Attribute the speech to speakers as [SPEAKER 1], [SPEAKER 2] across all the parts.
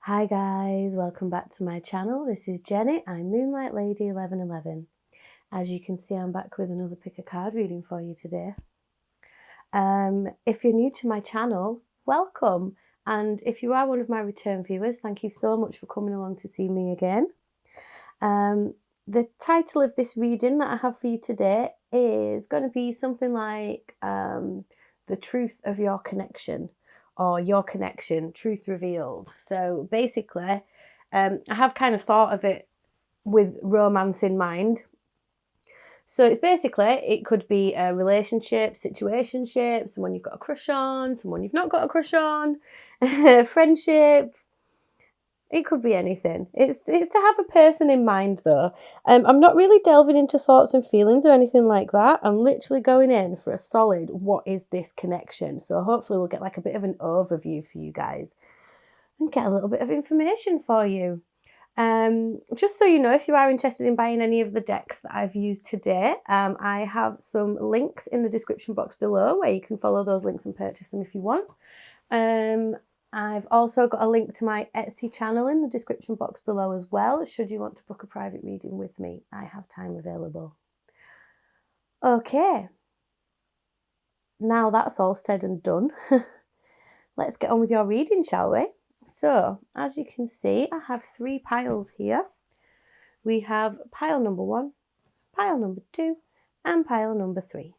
[SPEAKER 1] Hi guys, welcome back to my channel. This is Jenny. I'm Moonlight Lady 1111. As you can see, I'm back with another pick a card reading for you today. If you're new to my channel, welcome. And if you are one of my return viewers, thank you so much for coming along to see me again. The title of this reading that I have for you today is going to be something like The Truth of Your Connection, or Your Connection, Truth Revealed. So basically, I have kind of thought of it with romance in mind. So it's basically, it could be a relationship, situationship, someone you've got a crush on, someone you've not got a crush on, friendship. It could be anything. It's to have a person in mind though. I'm not really delving into thoughts and feelings or anything like that. I'm literally going in for a solid, what is this connection? So hopefully we'll get like a bit of an overview for you guys and get a little bit of information for you. Just so you know, if you are interested in buying any of the decks that I've used today, I have some links in the description box below where you can follow those links and purchase them if you want. I've also got a link to my Etsy channel in the description box below as well, should you want to book a private reading with me. I have time available. Okay, now that's all said and done. Let's get on with your reading, shall we? So, as you can see, I have 3 piles here. We have pile number 1, pile number 2, and pile number 3.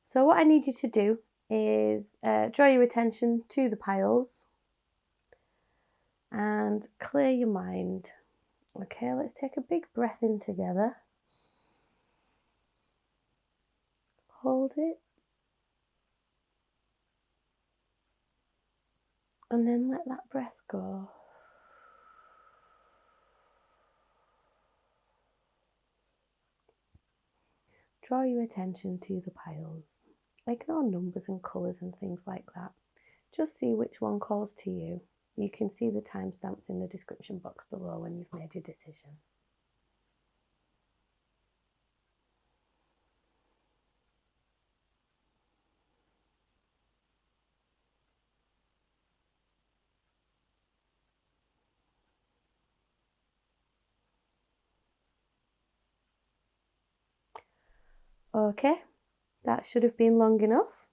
[SPEAKER 1] So what I need you to do is draw your attention to the piles and clear your mind. Okay, let's take a big breath in together. Hold it. And then let that breath go. Draw your attention to the piles. Ignore numbers and colours and things like that. Just see which one calls to you. You can see the timestamps in the description box below when you've made your decision. Okay, that should have been long enough.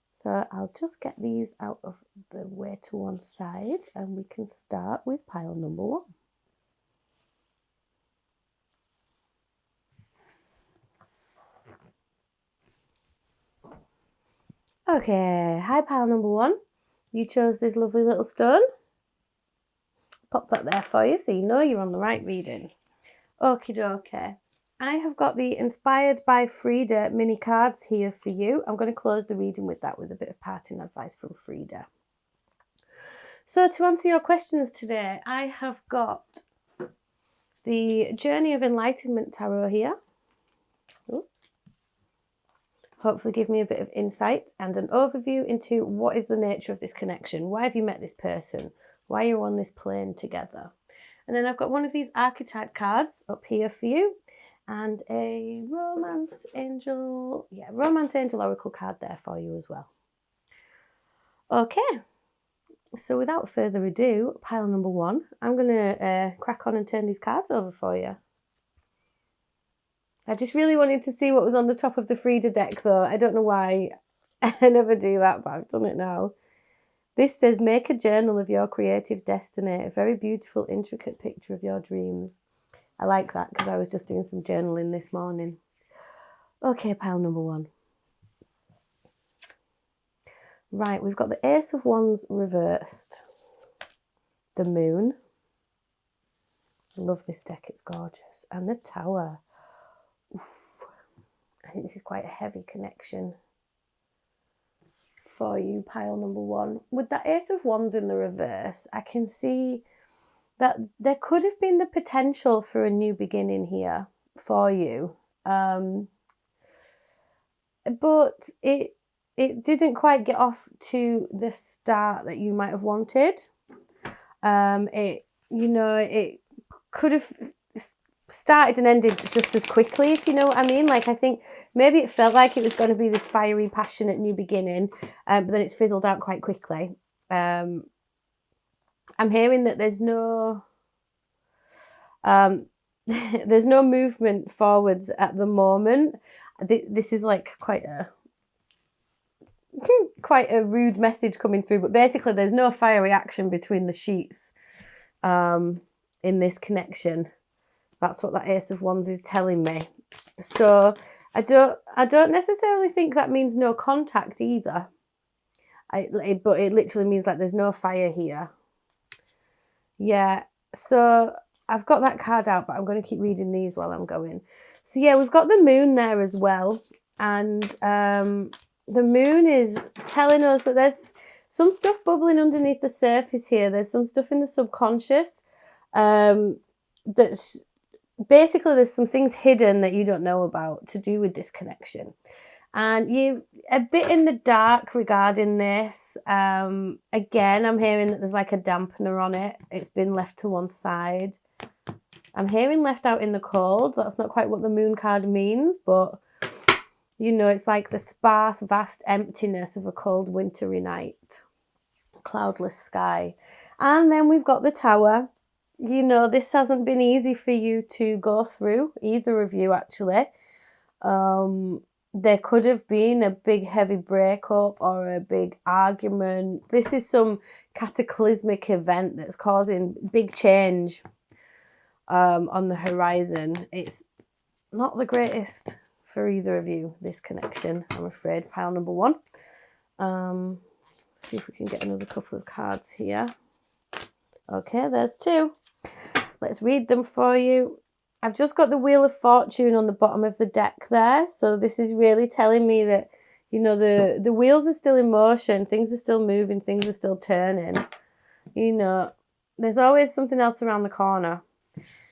[SPEAKER 1] So I'll just get these out of the way to one side and we can start with pile number 1. Okay, hi pile number 1. You chose this lovely little stone. Pop that there for you so you know you're on the right reading. Okie dokie. I have got the Inspired by Frida mini cards here for you. I'm going to close the reading with that, with a bit of parting advice from Frida. So to answer your questions today, I have got the Journey of Enlightenment Tarot here. Oops. Hopefully give me a bit of insight and an overview into what is the nature of this connection. Why have you met this person? Why are you on this plane together? And then I've got one of these archetype cards up here for you and a Romance Angel Oracle card there for you as well. Okay, so without further ado, pile number 1, I'm going to crack on and turn these cards over for you. I just really wanted to see what was on the top of the Frida deck though. I don't know why I never do that, but I've done it now. This says, make a journal of your creative destiny, a very beautiful, intricate picture of your dreams. I like that because I was just doing some journaling this morning. Okay, pile number 1. Right, we've got the Ace of Wands reversed. The Moon. I love this deck, it's gorgeous. And the Tower. Oof. I think this is quite a heavy connection for you, pile number 1. With that Ace of Wands in the reverse, I can see that there could have been the potential for a new beginning here for you. But it didn't quite get off to the start that you might have wanted. It could have started and ended just as quickly, if you know what I mean. Like, I think maybe it felt like it was going to be this fiery, passionate new beginning, but then it's fizzled out quite quickly. And I'm hearing that there's no there's no movement forwards at the moment. This is like quite a rude message coming through, but basically there's no fiery action between the sheets in this connection. That's what that Ace of Wands is telling me. So I don't necessarily think that means no contact either. But it literally means like there's no fire here. Yeah, so I've got that card out, but I'm going to keep reading these while I'm going. So yeah, we've got the moon there as well. And the moon is telling us that there's some stuff bubbling underneath the surface here. There's some stuff in the subconscious that's basically there's some things hidden that you don't know about to do with this connection. And you're a bit in the dark regarding this. Again, I'm hearing that there's like a dampener on it. It's been left to one side. I'm hearing left out in the cold. That's not quite what the moon card means, but you know, it's like the sparse, vast emptiness of a cold, wintry night. Cloudless sky. And then we've got the Tower. You know, this hasn't been easy for you to go through, either of you actually. There could have been a big heavy breakup or a big argument. This is some cataclysmic event that's causing big change on the horizon. It's not the greatest for either of you, this connection, I'm afraid. Pile number one. See if we can get another couple of cards here. Okay, there's two. Let's read them for you. I've just got the Wheel of Fortune on the bottom of the deck there. So this is really telling me that, you know, the wheels are still in motion. Things are still moving. Things are still turning. You know, there's always something else around the corner.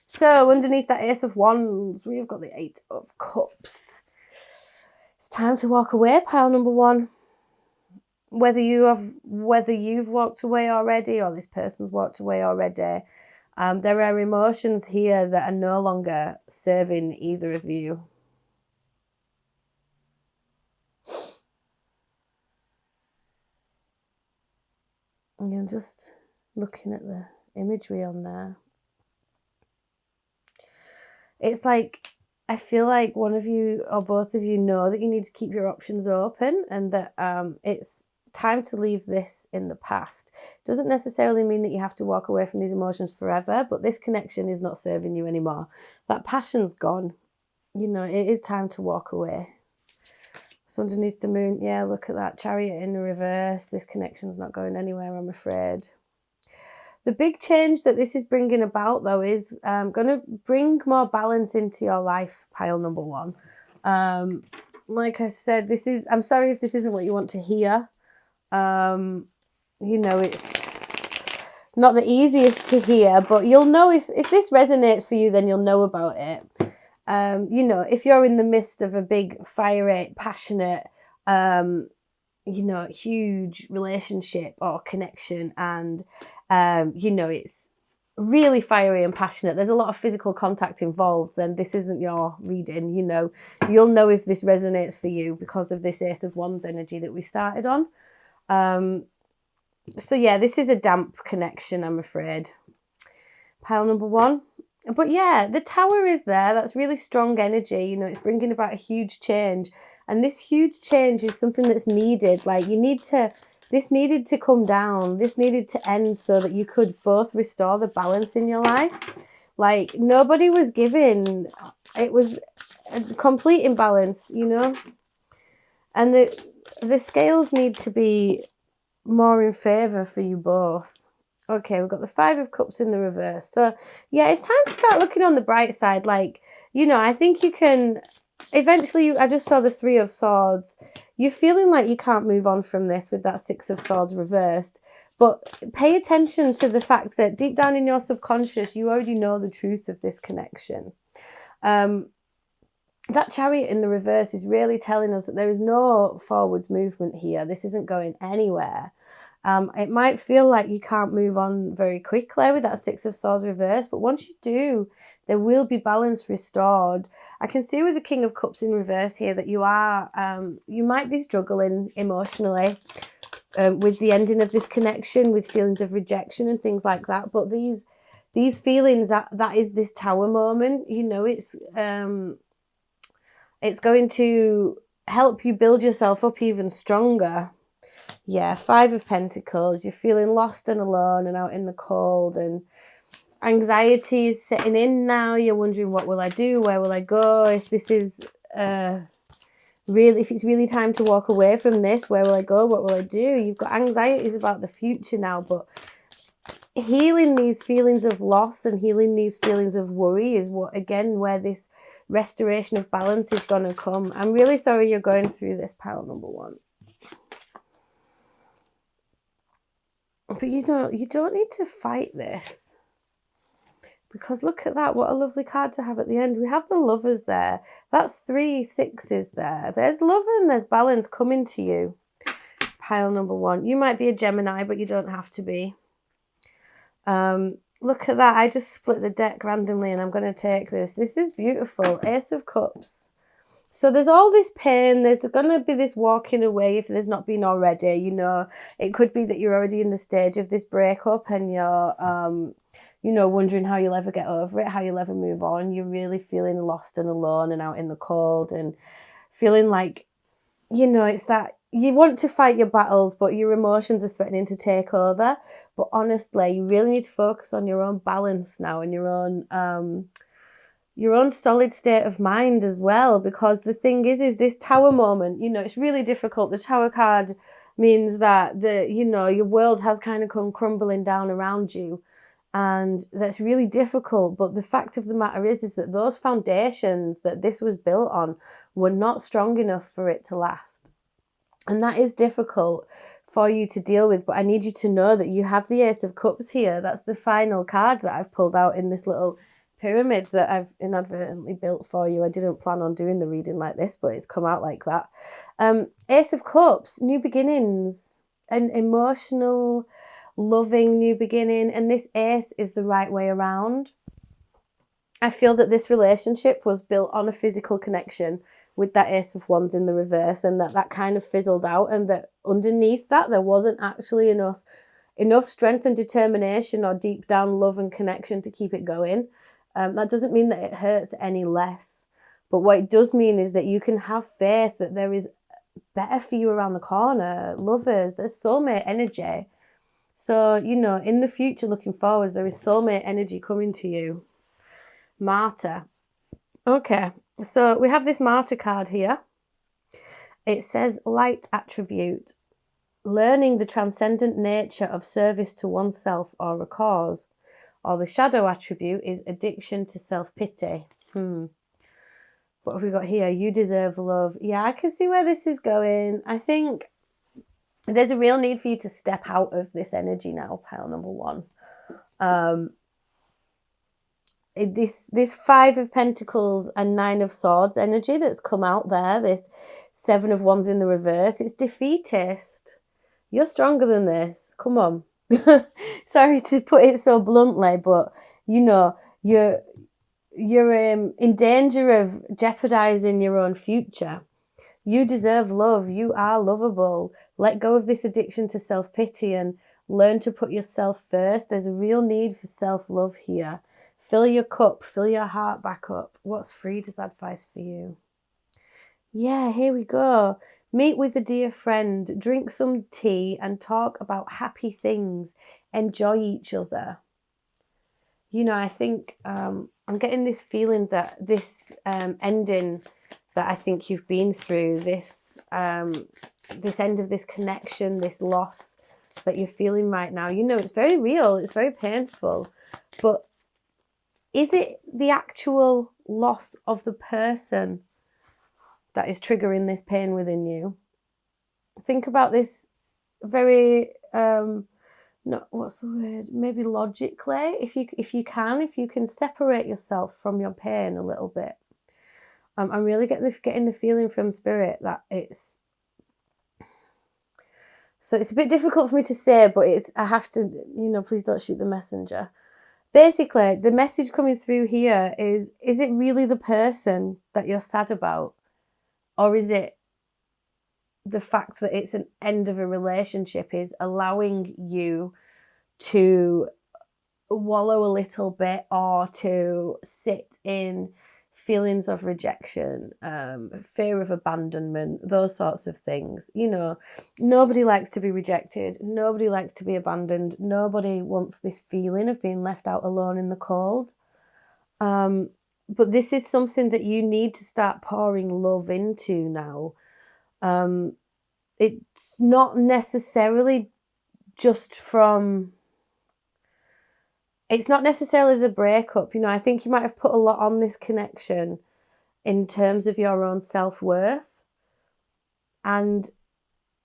[SPEAKER 1] So underneath that Ace of Wands, we've got the Eight of Cups. It's time to walk away, pile number one. Whether you've walked away already or this person's walked away already, there are emotions here that are no longer serving either of you. And I'm just looking at the imagery on there. It's like, I feel like one of you or both of you know that you need to keep your options open and that it's time to leave this in the past. Doesn't necessarily mean that you have to walk away from these emotions forever, but this connection is not serving you anymore. That passion's gone. You know, it is time to walk away. So underneath the moon, yeah, look at that Chariot in reverse. This connection's not going anywhere, I'm afraid. The big change that this is bringing about, though, is going to bring more balance into your life, pile number one. Like I said, I'm sorry if this isn't what you want to hear. You know, it's not the easiest to hear, but you'll know if this resonates for you, then you'll know about it. You know, if you're in the midst of a big, fiery, passionate, you know, huge relationship or connection and, you know, it's really fiery and passionate, there's a lot of physical contact involved, then this isn't your reading. You know, you'll know if this resonates for you because of this Ace of Wands energy that we started on. So yeah, this is a damp connection, I'm afraid. Pile number one. But yeah, the Tower is there. That's really strong energy. You know, it's bringing about a huge change. And this huge change is something that's needed. Like this needed to come down. This needed to end so that you could both restore the balance in your life. Like nobody was given. It was a complete imbalance, you know. And the scales need to be more in favour for you both. Okay, we've got the Five of Cups in the reverse. So, yeah, it's time to start looking on the bright side. Like, you know, I think you can... Eventually, I just saw the Three of Swords. You're feeling like you can't move on from this with that Six of Swords reversed. But pay attention to the fact that deep down in your subconscious, you already know the truth of this connection. That Chariot in the reverse is really telling us that there is no forwards movement here. This isn't going anywhere. It might feel like you can't move on very quickly with that Six of Swords reverse, but once you do, there will be balance restored. I can see with the King of Cups in reverse here that you might be struggling emotionally. with the ending of this connection, with feelings of rejection and things like that. But these feelings, that is this tower moment, you know, it's going to help you build yourself up even stronger. Yeah, 5 of Pentacles, you're feeling lost and alone and out in the cold, and anxiety is setting in now. You're wondering, what will I do? Where will I go? If this is if it's really time to walk away from this, where will I go? What will I do? You've got anxieties about the future now, but healing these feelings of loss and healing these feelings of worry is where this restoration of balance is going to come. I'm really sorry you're going through this, pile number 1. But you don't need to fight this. Because look at that, what a lovely card to have at the end. We have the Lovers there. That's 3 6s there. There's love and there's balance coming to you. Pile number 1. You might be a Gemini, but you don't have to be. Look at that. I just split the deck randomly and I'm going to take this. This is beautiful. Ace of Cups. So there's all this pain. There's going to be this walking away if there's not been already. You know, it could be that you're already in the stage of this breakup and you're... you know, wondering how you'll ever get over it, how you'll ever move on. You're really feeling lost and alone and out in the cold and feeling like, you know, it's that you want to fight your battles, but your emotions are threatening to take over. But honestly, you really need to focus on your own balance now and your own solid state of mind as well. Because the thing is this tower moment, you know, it's really difficult. The Tower card means that your world has kind of come crumbling down around you. And that's really difficult. But the fact of the matter is that those foundations that this was built on were not strong enough for it to last. And that is difficult for you to deal with. But I need you to know that you have the Ace of Cups here. That's the final card that I've pulled out in this little pyramid that I've inadvertently built for you. I didn't plan on doing the reading like this, but it's come out like that. Ace of Cups, new beginnings, an emotional, loving new beginning, and this ace is the right way around. I feel that this relationship was built on a physical connection with that Ace of Wands in the reverse, and that kind of fizzled out, and that underneath that there wasn't actually enough strength and determination or deep down love and connection to keep it going. That doesn't mean that it hurts any less, but what it does mean is that you can have faith that there is better for you around the corner. Lovers, there's soulmate energy. So, you know, in the future, looking forwards, there is soulmate energy coming to you. Martyr. Okay, so we have this Martyr card here. It says light attribute, learning the transcendent nature of service to oneself or a cause. Or the shadow attribute is addiction to self-pity. What have we got here? You deserve love. Yeah, I can see where this is going. I think there's a real need for you to step out of this energy now, pile number 1. This 5 of Pentacles and 9 of Swords energy that's come out there, this 7 of Wands in the reverse, it's defeatist. You're stronger than this. Come on. Sorry to put it so bluntly, but you know, you're in danger of jeopardizing your own future. You deserve love. You are lovable. Let go of this addiction to self-pity and learn to put yourself first. There's a real need for self-love here. Fill your cup. Fill your heart back up. What's Frida's advice for you? Yeah, here we go. Meet with a dear friend. Drink some tea and talk about happy things. Enjoy each other. You know, I think I'm getting this feeling that this ending that I think you've been through, this end of this connection, this loss that you're feeling right now, you know, it's very real, it's very painful. But is it the actual loss of the person that is triggering this pain within you? Think about this very, what's the word? Maybe logically, if you can separate yourself from your pain a little bit. I'm really getting the feeling from Spirit that it's a bit difficult for me to say, but I have to, you know, please don't shoot the messenger. Basically, the message coming through here is it really the person that you're sad about? Or is it the fact that it's an end of a relationship is allowing you to wallow a little bit, or to sit in feelings of rejection, fear of abandonment, those sorts of things. Nobody likes to be rejected. Nobody likes to be abandoned. Nobody wants this feeling of being left out alone in the cold. But this is something that you need to start pouring love into now. It's not necessarily just from... It's not necessarily the breakup. I think you might have put a lot on this connection in terms of your own self-worth. And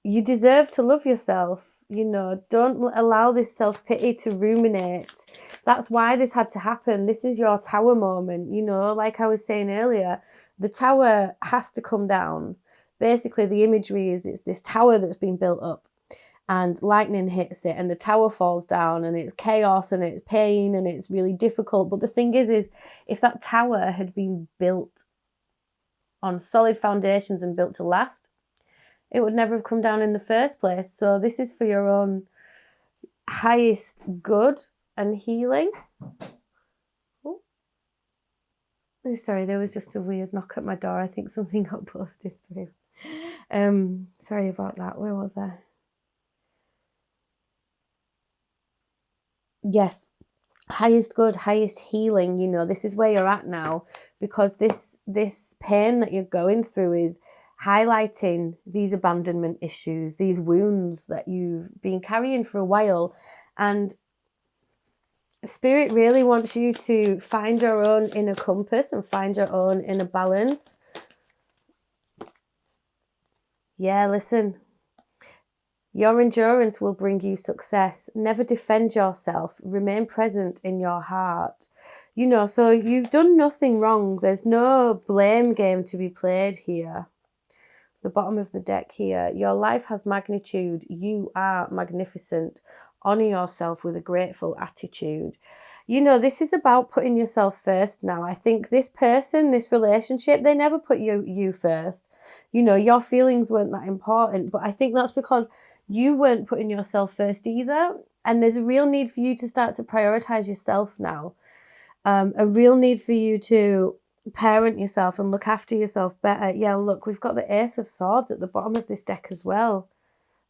[SPEAKER 1] you deserve to love yourself. Don't allow this self-pity to ruminate. That's why this had to happen. This is your tower moment. Like I was saying earlier, the tower has to come down. Basically, the imagery is it's this tower that's been built up, and lightning hits it and the tower falls down, and it's chaos and it's pain and it's really difficult. But the thing is if that tower had been built on solid foundations and built to last, it would never have come down in the first place. So this is for your own highest good and healing. Oh, sorry, there was just a weird knock at my door. I think something got posted through. Sorry about that. Where was I? Yes, highest good, highest healing. This is where you're at now, because this pain that you're going through is highlighting these abandonment issues, these wounds that you've been carrying for a while. And Spirit really wants you to find your own inner compass and find your own inner balance. Yeah, listen. Your endurance will bring you success. Never defend yourself. Remain present in your heart. So you've done nothing wrong. There's no blame game to be played here. The bottom of the deck here. Your life has magnitude. You are magnificent. Honor yourself with a grateful attitude. This is about putting yourself first now. I think this person, this relationship, they never put you first. Your feelings weren't that important, but I think that's because you weren't putting yourself first either. And there's a real need for you to start to prioritize yourself now. A real need for you to parent yourself and look after yourself better. Yeah, look, we've got the Ace of Swords at the bottom of this deck as well.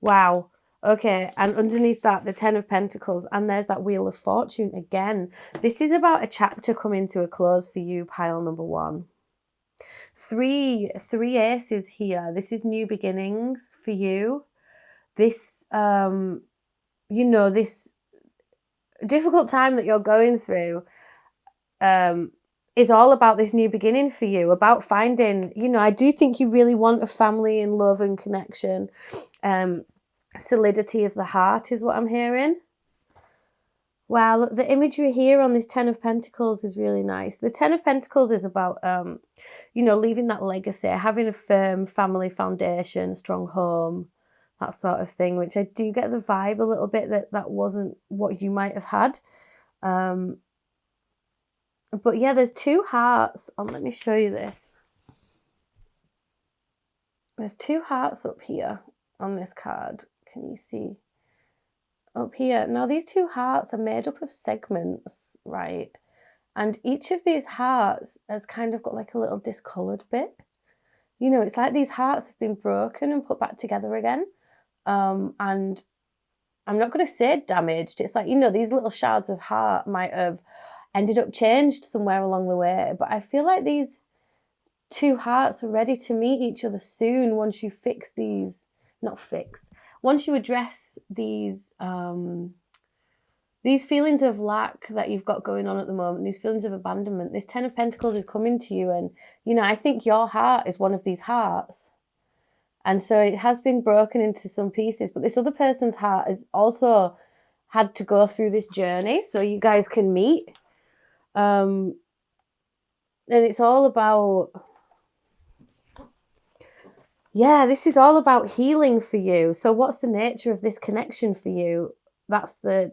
[SPEAKER 1] Wow. Okay, and underneath that, the Ten of Pentacles, and there's that Wheel of Fortune again. This is about a chapter coming to a close for you, pile number one. Three aces here. This is new beginnings for you. This, this difficult time that you're going through is all about this new beginning for you, about finding, I do think you really want a family and love and connection. Solidity of the heart is what I'm hearing. Wow, look, the imagery here on this Ten of Pentacles is really nice. The Ten of Pentacles is about, leaving that legacy, having a firm family foundation, a strong home, that sort of thing, which I do get the vibe a little bit that wasn't what you might have had. But yeah, there's two hearts on. Let me show you this. There's two hearts up here on this card. Can you see? Up here. Now, these two hearts are made up of segments, right? And each of these hearts has kind of got like a little discoloured bit. It's like these hearts have been broken and put back together again. And I'm not going to say damaged. It's like, these little shards of heart might have ended up changed somewhere along the way. But I feel like these two hearts are ready to meet each other soon once you fix these, once you address these feelings of lack that you've got going on at the moment, these feelings of abandonment. This Ten of Pentacles is coming to you, and, I think your heart is one of these hearts. And so it has been broken into some pieces, but this other person's heart has also had to go through this journey so you guys can meet. And it's all about, this is all about healing for you. So what's the nature of this connection for you? That's the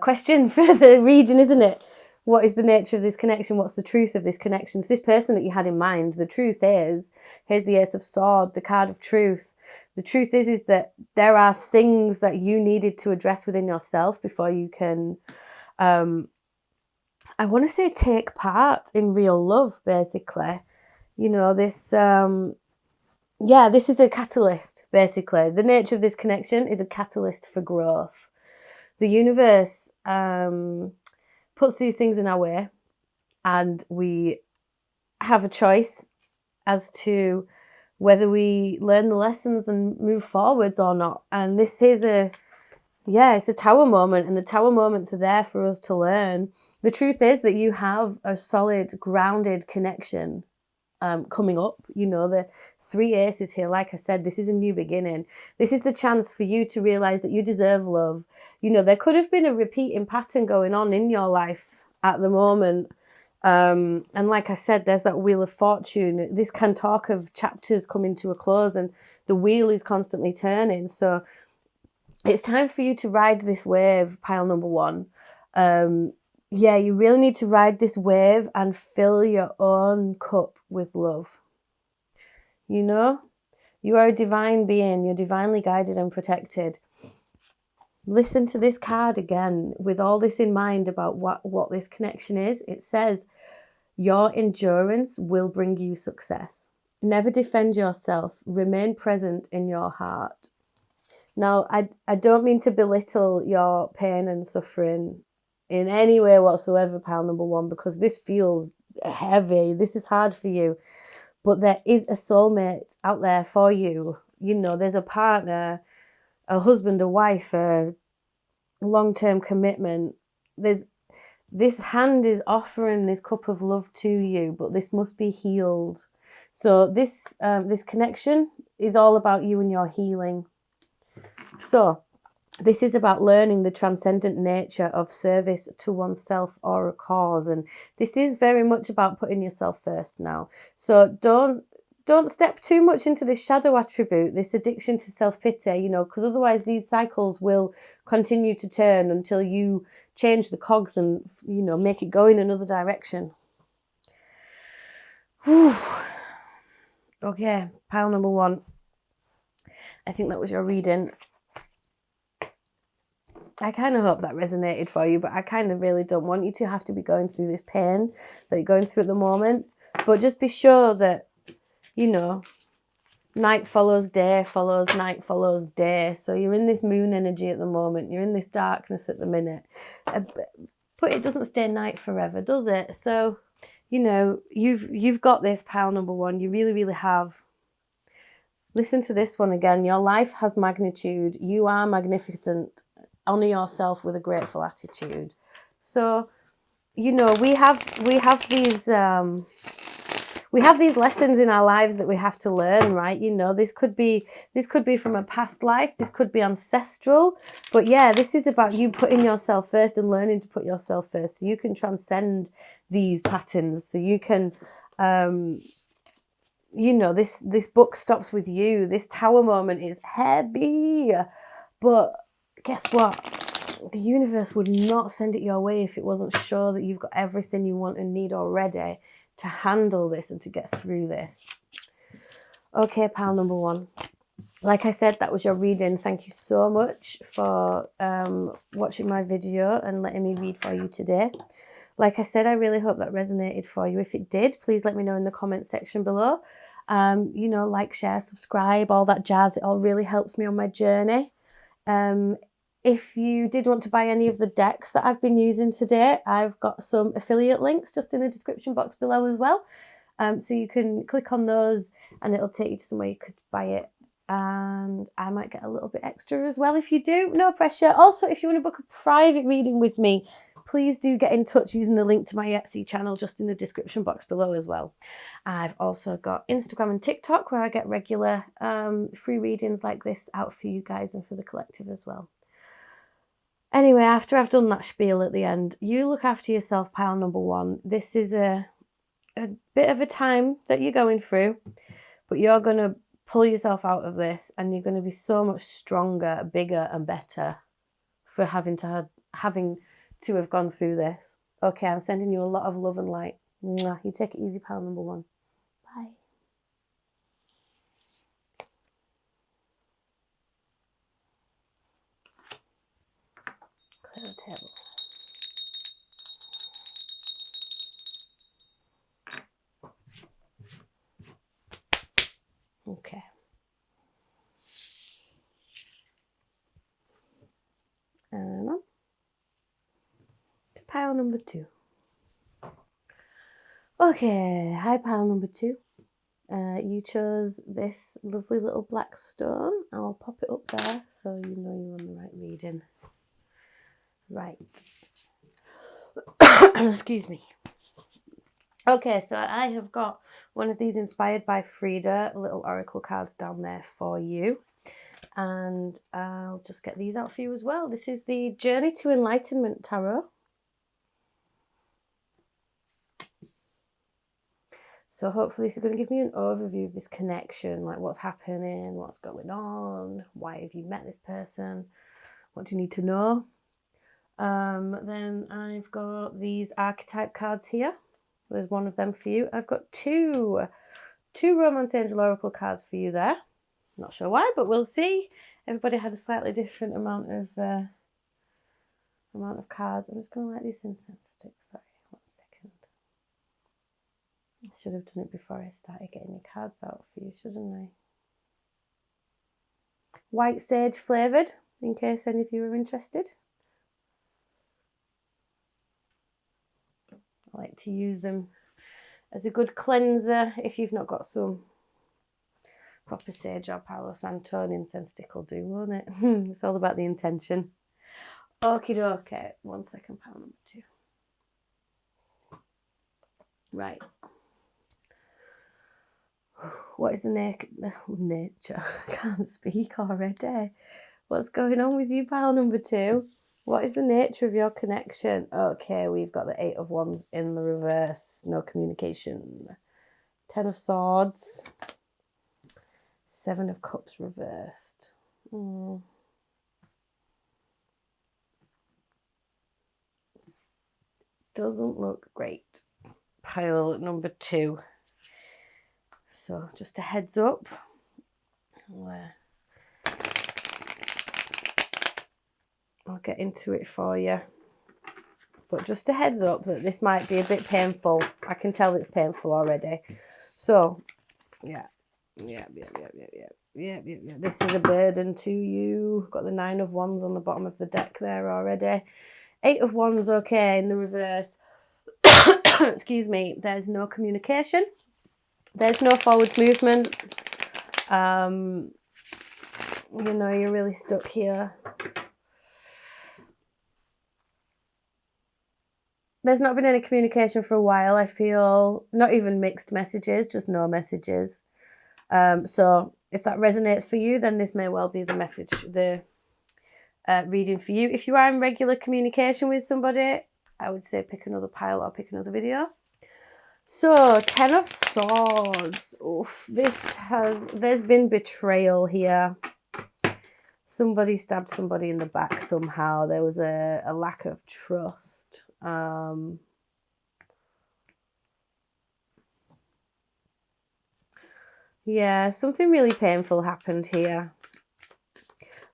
[SPEAKER 1] question for the reading, isn't it? what is the nature of this connection? What's the truth of this connection? So this person that you had in mind, the truth is, here's the Ace of Swords, the card of truth. The truth is that there are things that you needed to address within yourself before you can, I want to say, take part in real love, basically. You know, this, this is a catalyst, basically. The nature of this connection is a catalyst for growth. The universe puts these things in our way, and we have a choice as to whether we learn the lessons and move forwards or not. And this is it's a tower moment, and the tower moments are there for us to learn. The truth is that you have a solid, grounded connection coming up. You know, the 3 aces here, like I said, this is a new beginning. This is the chance for you to realize that you deserve love. You know, there could have been a repeating pattern going on in your life at the moment. And like I said, there's that Wheel of Fortune. This can talk of chapters coming to a close, and the wheel is constantly turning. So it's time for you to ride this wave, pile number 1. You really need to ride this wave and fill your own cup with love. You know, you are a divine being. You're divinely guided and protected. Listen to this card again with all this in mind about what this connection is. It says, your endurance will bring you success. Never defend yourself. Remain present in your heart. Now, I don't mean to belittle your pain and suffering in any way whatsoever, pile number 1, because this feels heavy. This is hard for you. But there is a soulmate out there for you. You know, there's a partner, a husband, a wife, a long-term commitment. This hand is offering this cup of love to you, but this must be healed. So this connection is all about you and your healing. So this is about learning the transcendent nature of service to oneself or a cause. And this is very much about putting yourself first now. So don't step too much into this shadow attribute, this addiction to self-pity, you know, because otherwise these cycles will continue to turn until you change the cogs and, you know, make it go in another direction. Whew. Okay, pile number 1. I think that was your reading. I kind of hope that resonated for you, but I kind of really don't want you to have to be going through this pain that you're going through at the moment. But just be sure that, you know, night follows day, follows night, follows day. So you're in this moon energy at the moment. You're in this darkness at the minute. But it doesn't stay night forever, does it? So, you know, you've got this, pile number 1. You really, really have. Listen to this one again. Your life has magnitude. You are magnificent. Honor yourself with a grateful attitude. So, you know, we have these lessons in our lives that we have to learn, right? You know, this could be from a past life. This could be ancestral. But yeah, this is about you putting yourself first and learning to put yourself first, so you can transcend these patterns. So you can, you know, this book stops with you. This tower moment is heavy, but guess what? The universe would not send it your way if it wasn't sure that you've got everything you want and need already to handle this and to get through this. Okay, pile number 1. Like I said, that was your reading. Thank you so much for watching my video and letting me read for you today. Like I said, I really hope that resonated for you. If it did, please let me know in the comment section below. You know, like, share, subscribe, all that jazz. It all really helps me on my journey. If you did want to buy any of the decks that I've been using today, I've got some affiliate links just in the description box below as well. So you can click on those and it'll take you to somewhere you could buy it. And I might get a little bit extra as well if you do. No pressure. Also, if you want to book a private reading with me, please do get in touch using the link to my Etsy channel just in the description box below as well. I've also got Instagram and TikTok where I get regular free readings like this out for you guys and for the collective as well. Anyway, after I've done that spiel at the end, you look after yourself, pile number 1. This is a bit of a time that you're going through, but you're going to pull yourself out of this and you're going to be so much stronger, bigger and better for having to have gone through this. Okay, I'm sending you a lot of love and light. Mwah. You take it easy, pile number 1. Bye. Clear the table. Okay. And on to pile number 2. Okay, hi pile number 2. You chose this lovely little black stone. I'll pop it up there so you know you're on the right reading. Right. Excuse me. Okay, so I have got one of these inspired by Frida little oracle cards down there for you. And I'll just get these out for you as well. This is the Journey to Enlightenment Tarot. So hopefully this is going to give me an overview of this connection, like what's happening, what's going on, why have you met this person, what do you need to know? Then I've got these archetype cards here. There's one of them for you. I've got two Romance Angel Oracle cards for you there. Not sure why, but we'll see. Everybody had a slightly different amount of cards. I'm just going to light these incense sticks. Sorry, 1 second. I should have done it before I started getting your cards out for you, shouldn't I? White sage flavoured, in case any of you are interested. I like to use them as a good cleanser if you've not got some proper sage or Palo Santo. An incense stick will do, won't it? It's all about the intention. Okie dokie. 1 second, pile number 2. Right. What is the nature? I can't speak already. What's going on with you, pile number 2? What is the nature of your connection? Okay, we've got the 8 of Wands in the reverse. No communication. 10 of Swords. 7 of Cups reversed. Doesn't look great. Pile number 2. So just a heads up. I'll get into it for you. But just a heads up that this might be a bit painful. I can tell it's painful already. So, yeah. This is a burden to you. Got the 9 of Wands on the bottom of the deck there already. 8 of Wands, okay, in the reverse. Excuse me. There's no communication. There's no forward movement. You know, you're really stuck here. There's not been any communication for a while, I feel. Not even mixed messages, just no messages. So if that resonates for you, then this may well be the message, the reading for you. If you are in regular communication with somebody, I would say pick another pile or pick another video. So 10 of Swords. Oof, there's been betrayal here. Somebody stabbed somebody in the back somehow. There was a lack of trust. Yeah, something really painful happened here.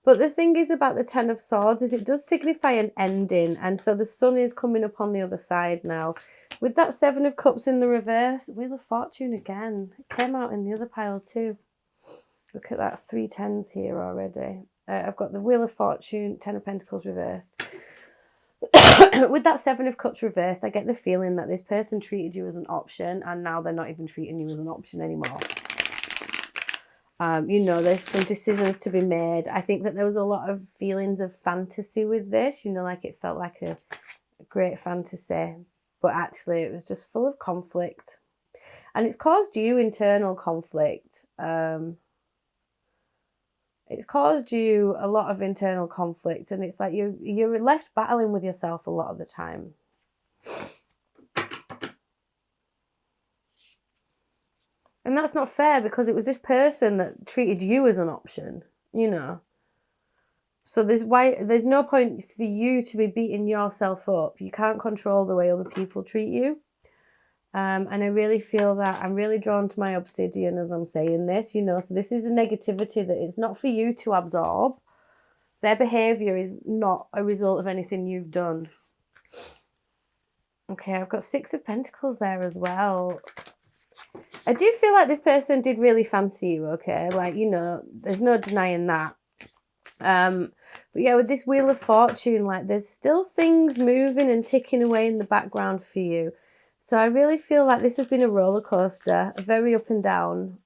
[SPEAKER 1] But the thing is about the 10 of Swords is it does signify an ending. And so the sun is coming up on the other side now. With that 7 of Cups in the reverse, Wheel of Fortune again. It came out in the other pile too. Look at that, 3 10s here already. I've got the Wheel of Fortune, 10 of Pentacles reversed. With that 7 of Cups reversed, I get the feeling that this person treated you as an option and now they're not even treating you as an option anymore. You know, there's some decisions to be made. I think that there was a lot of feelings of fantasy with this, you know, like it felt like a great fantasy, but actually it was just full of conflict. And it's caused you internal conflict. It's caused you a lot of internal conflict, and it's like you're left battling with yourself a lot of the time. And that's not fair because it was this person that treated you as an option, you know. So there's no point for you to be beating yourself up. You can't control the way other people treat you. And I really feel that I'm really drawn to my obsidian as I'm saying this, you know. So this is a negativity that it's not for you to absorb. Their behaviour is not a result of anything you've done. Okay, I've got 6 of Pentacles there as well. I do feel like this person did really fancy you, okay? Like, you know, there's no denying that. But yeah, with this Wheel of Fortune, like there's still things moving and ticking away in the background for you. So I really feel like this has been a roller coaster, very up and down.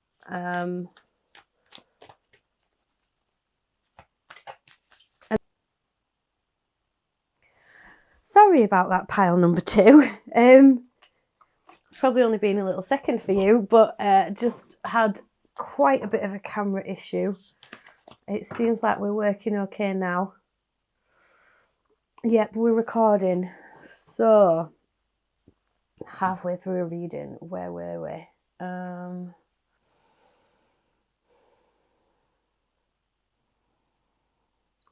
[SPEAKER 1] Sorry about that, pile number 2. It's probably only been a little second for you, but just had quite a bit of a camera issue. It seems like we're working okay now. Yep, we're recording. So, halfway through a reading, where were we?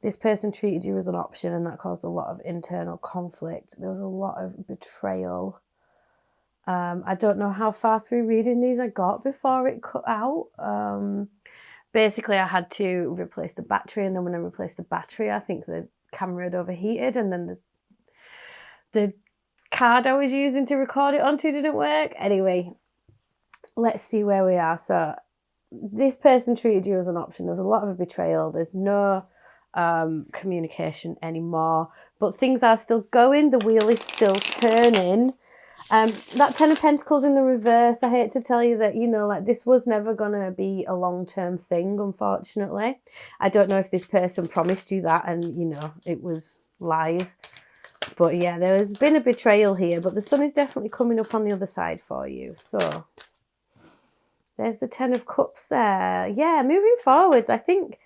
[SPEAKER 1] This person treated you as an option, and that caused a lot of internal conflict. There was a lot of betrayal. I don't know how far through reading these I got before it cut out. Basically, I had to replace the battery, and then when I replaced the battery, I think the camera had overheated, and then the card I was using to record it onto didn't work. Anyway, let's see where we are. So this person treated you as an option. There was a lot of a betrayal. There's no communication anymore, but things are still going. The wheel is still turning. That 10 of Pentacles in the reverse, I hate to tell you that, you know, like this was never going to be a long-term thing, unfortunately. I don't know if this person promised you that and, you know, it was lies. But yeah, there has been a betrayal here, but the sun is definitely coming up on the other side for you. So there's the 10 of Cups there. Yeah, moving forwards, I think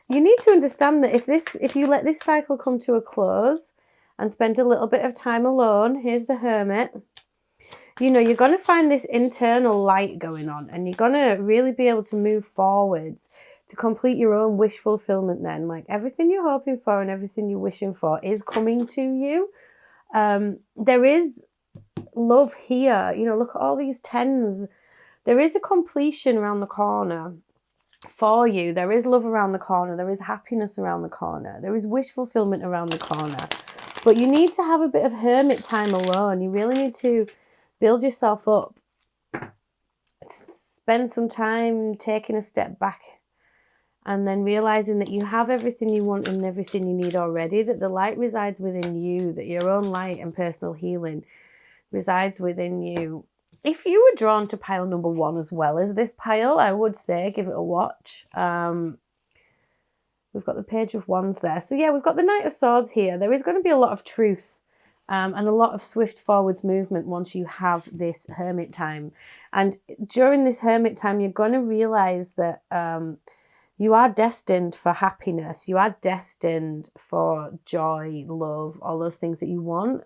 [SPEAKER 1] you need to understand that if you let this cycle come to a close and spend a little bit of time alone, here's the Hermit. You know, you're going to find this internal light going on, and you're going to really be able to move forwards to complete your own wish fulfillment then. Like everything you're hoping for and everything you're wishing for is coming to you. There is love here. You know, look at all these 10s. There is a completion around the corner for you. There is love around the corner. There is happiness around the corner. There is wish fulfillment around the corner. But you need to have a bit of hermit time alone. You really need to build yourself up. Spend some time taking a step back and then realizing that you have everything you want and everything you need already, that the light resides within you, that your own light and personal healing resides within you. If you were drawn to pile number 1 as well as this pile, I would say give it a watch. We've got the Page of Wands there. So yeah, we've got the Knight of Swords here. There is going to be a lot of truth and a lot of swift forwards movement once you have this hermit time. And during this hermit time, you're going to realize that you are destined for happiness. You are destined for joy, love, all those things that you want.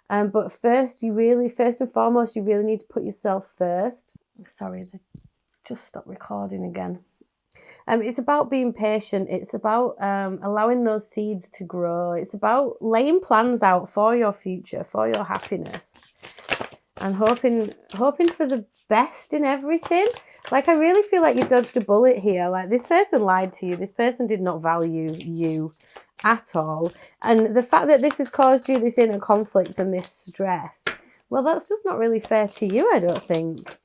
[SPEAKER 1] But first and foremost, you really need to put yourself first. Sorry, I just stopped recording again. It's about being patient. It's about allowing those seeds to grow. It's about laying plans out for your future, for your happiness, and hoping for the best in everything. Like, I really feel like you dodged a bullet here. Like, this person lied to you. This person did not value you at all. And the fact that this has caused you this inner conflict and this stress, well, that's just not really fair to you, I don't think.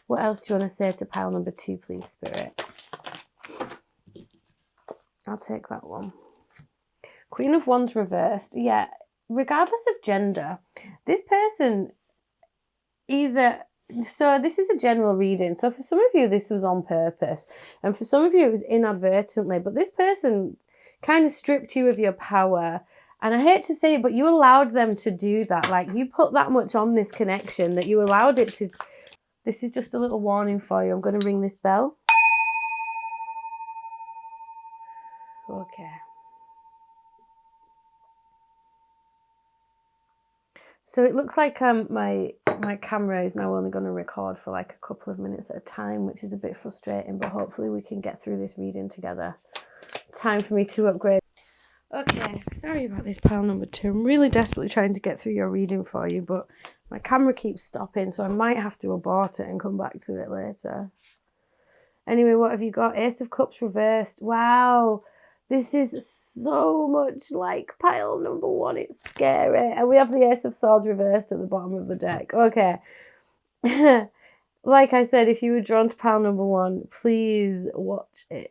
[SPEAKER 1] What else do you want to say to pile number 2, please, Spirit? I'll take that one. Queen of Wands reversed. Yeah, regardless of gender, this person either... So this is a general reading. So for some of you, this was on purpose. And for some of you, it was inadvertently. But this person kind of stripped you of your power. And I hate to say it, but you allowed them to do that. Like, you put that much on this connection that you allowed it to... This is just a little warning for you. I'm going to ring this bell. Okay. So it looks like my camera is now only going to record for like a couple of minutes at a time, which is a bit frustrating, but hopefully we can get through this reading together. Time for me to upgrade. Okay, sorry about this, pile number 2. I'm really desperately trying to get through your reading for you, but my camera keeps stopping, so I might have to abort it and come back to it later. Anyway, what have you got? Ace of Cups reversed. Wow, this is so much like pile number 1. It's scary. And we have the Ace of Swords reversed at the bottom of the deck. Okay. Like I said, if you were drawn to pile number 1, please watch it.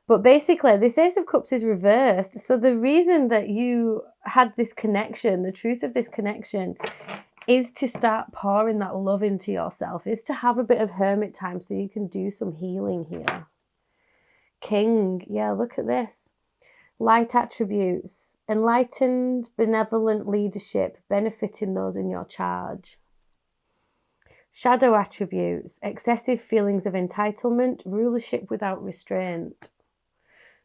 [SPEAKER 1] But basically, this Ace of Cups is reversed. So the reason that you had this connection, the truth of this connection, is to start pouring that love into yourself, is to have a bit of hermit time so you can do some healing here. King, yeah, look at this. Light attributes, enlightened, benevolent leadership, benefiting those in your charge. Shadow attributes, excessive feelings of entitlement, rulership without restraint.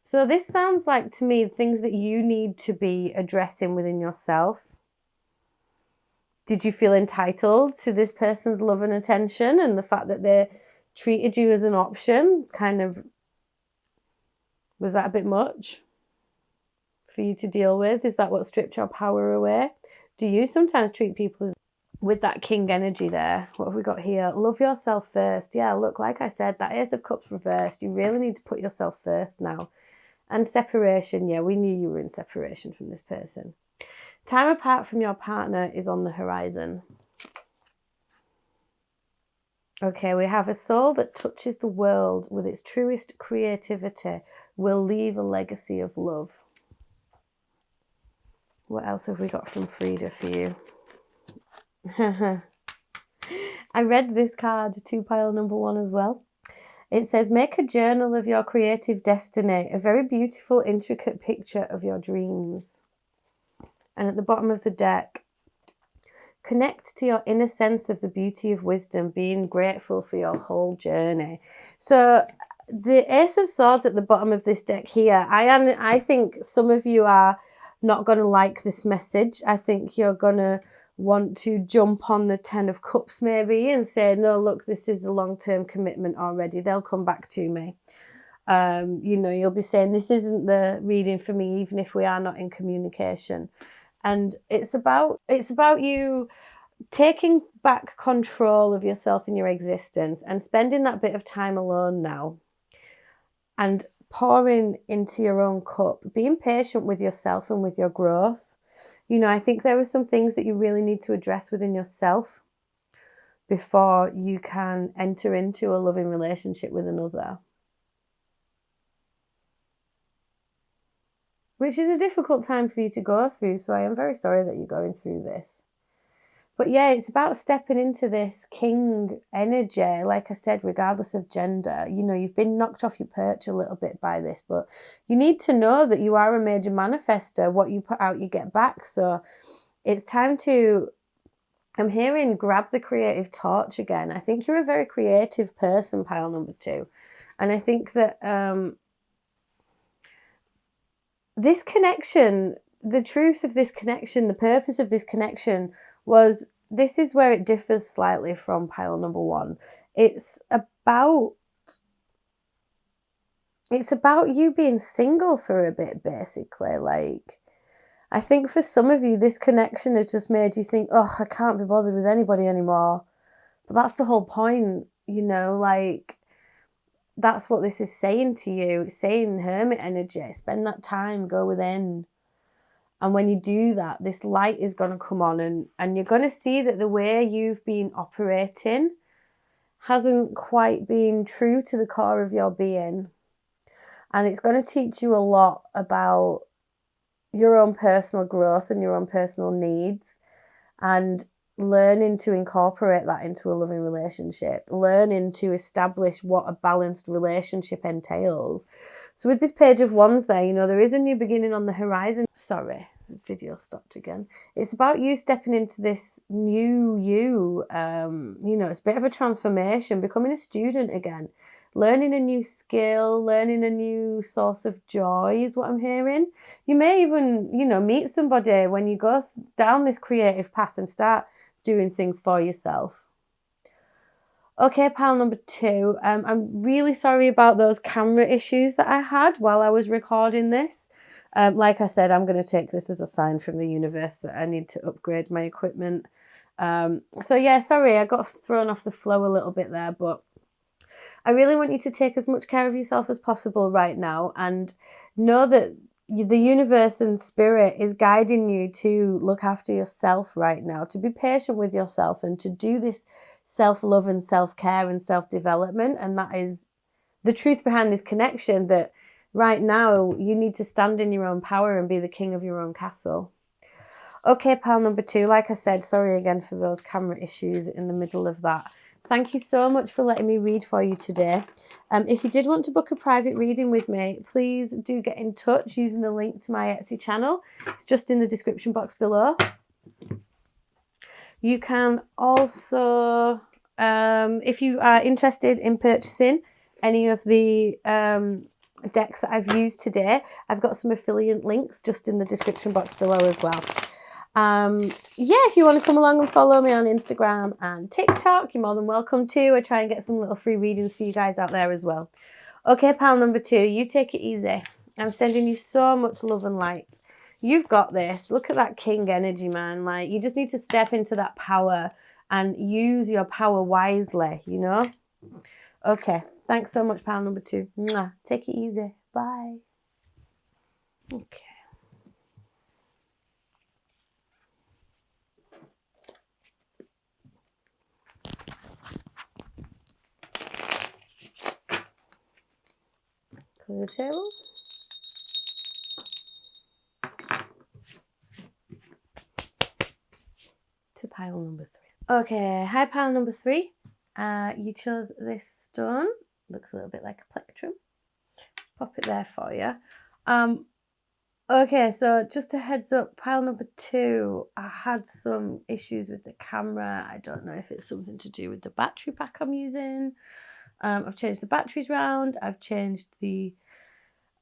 [SPEAKER 1] So this sounds like to me things that you need to be addressing within yourself. Did you feel entitled to this person's love and attention, and the fact that they treated you as an option? Kind of, was that a bit much for you to deal with? Is that what stripped your power away? Do you sometimes treat people as, with that king energy there? What have we got here? Love yourself first. Yeah, look, like I said, that Ace of Cups reversed. You really need to put yourself first now. And separation, yeah, we knew you were in separation from this person. Time apart from your partner is on the horizon. Okay, we have a soul that touches the world with its truest creativity will leave a legacy of love. What else have we got from Frida for you? I read this card to pile number 1 as well. It says, make a journal of your creative destiny, a very beautiful, intricate picture of your dreams. And at the bottom of the deck, connect to your inner sense of the beauty of wisdom, being grateful for your whole journey. So the Ace of Swords at the bottom of this deck here, I think some of you are not going to like this message. I think you're going to want to jump on the 10 of Cups maybe and say, no, look, this is a long-term commitment already. They'll come back to me. You know, you'll be saying, this isn't the reading for me, even if we are not in communication. And it's about you taking back control of yourself and your existence and spending that bit of time alone now and pouring into your own cup, being patient with yourself and with your growth. You know, I think there are some things that you really need to address within yourself before you can enter into a loving relationship with another. Which is a difficult time for you to go through, so I am very sorry that you're going through this. But yeah, it's about stepping into this king energy, like I said, regardless of gender. You know, you've been knocked off your perch a little bit by this, but you need to know that you are a major manifester. What you put out, you get back. So it's time to, I'm hearing, grab the creative torch again. I think you're a very creative person, pile number 2. And I think that this connection, the truth of this connection, the purpose of this connection was, this is where it differs slightly from pile number 1. It's about you being single for a bit, basically. Like, I think for some of you, this connection has just made you think, oh, I can't be bothered with anybody anymore. But that's the whole point, you know, like, that's what this is saying to you. It's saying hermit energy, spend that time, go within. And when you do that, this light is going to come on, and you're going to see that the way you've been operating hasn't quite been true to the core of your being. And it's going to teach you a lot about your own personal growth and your own personal needs, and learning to incorporate that into a loving relationship, learning to establish what a balanced relationship entails. So with this Page of Wands there, you know, there is a new beginning on the horizon. Sorry, the video stopped again. It's about you stepping into this new you. You know, it's a bit of a transformation, becoming a student again, learning a new skill, learning a new source of joy is what I'm hearing. You may even, you know, meet somebody when you go down this creative path and start doing things for yourself. Okay, pile number 2. I'm really sorry about those camera issues that I had while I was recording this. Like I said, I'm going to take this as a sign from the universe that I need to upgrade my equipment. So yeah, sorry, I got thrown off the flow a little bit there, but I really want you to take as much care of yourself as possible right now, and know that the universe and spirit is guiding you to look after yourself right now, to be patient with yourself and to do this self-love and self-care and self-development. And that is the truth behind this connection, that right now you need to stand in your own power and be the king of your own castle. Okay, pile number 2, like I said, sorry again for those camera issues in the middle of that. Thank you so much for letting me read for you today. If you did want to book a private reading with me, please do get in touch using the link to my Etsy channel. It's just in the description box below. You can also, if you are interested in purchasing any of the decks that I've used today, I've got some affiliate links just in the description box below as well. Yeah, if you want to come along and follow me on Instagram and TikTok, you're more than welcome to. I try and get some little free readings for you guys out there as well. Okay, pile number 2, you take it easy. I'm sending you so much love and light. You've got this. Look at that king energy, man. Like, you just need to step into that power and use your power wisely, you know? Okay, thanks so much, pile number 2. Mwah. Take it easy. Bye. Okay. Clear the table. To pile number 3. Okay, hi pile number 3. You chose this stone. Looks a little bit like a plectrum. Pop it there for you. Okay, so just a heads up, pile number 2, I had some issues with the camera. I don't know if it's something to do with the battery pack I'm using. I've changed the batteries round. I've changed the